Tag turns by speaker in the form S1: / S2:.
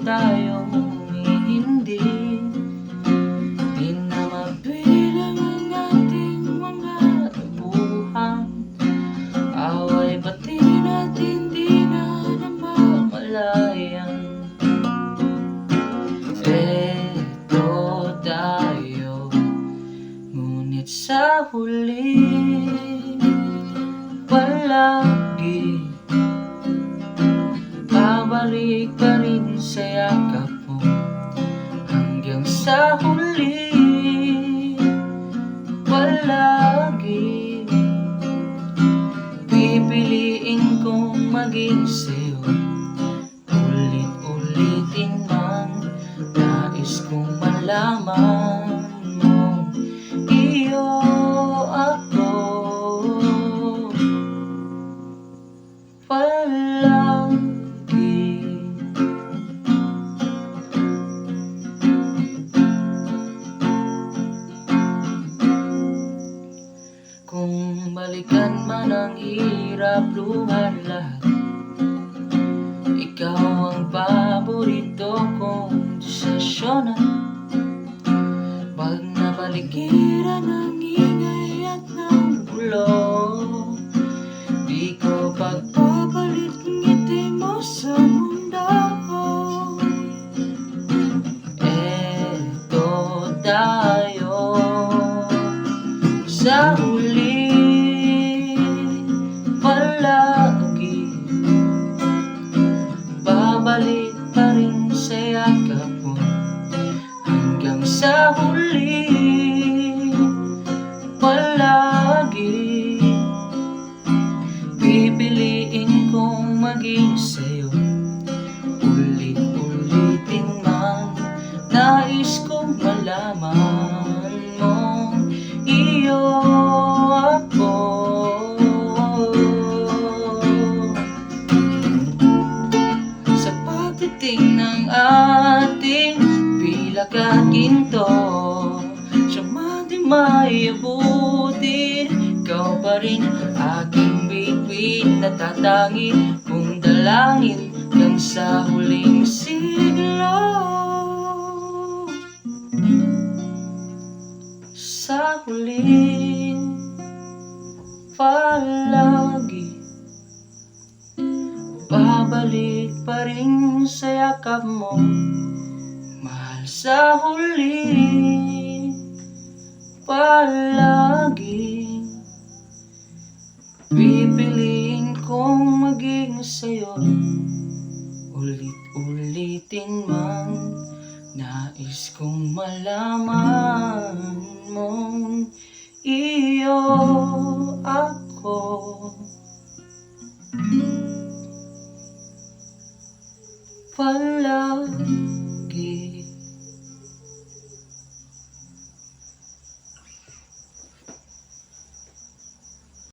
S1: tayong humihindi. Di na mabilang ang ating mga nabuhan. Away batin at hindi na namamalayan. Eto tayo, ngunit sa huli palagi babalik pa rin sa yakap mo. Hanggang sa huli palagi pipiliin kong maging sa'yo. Ulit-ulitin man, nais kong malaman mo, iyo ako palagi. Kung balikan man ang hirap, luha lahat, ikaw ang paborito kong desisyonan. Pag napaligiran ng ingay at ng ulo, di ko pagpapalit ngiti mo sa mundo. Eto tayo sa huli palagi babalik pa rin sa yakap mo. Hanggang sa huli palagi pipiliin kong maging sa'yo. Ulit-ulitin man, nais kong malaman mong iyo ako. Sa pagdating ng ating pilak at ginto, siya man di may abutin, ikaw pa rin aking bituin. Natatangi kong dalangin hanggang sa huling siglo. Sa huli palagi babalik pa rin sa yakap mo. Mahal, sa huli palagi pipiliin kong maging sa'yo. Ulit-ulitin man, nais kong malaman mong iyo ako palagi.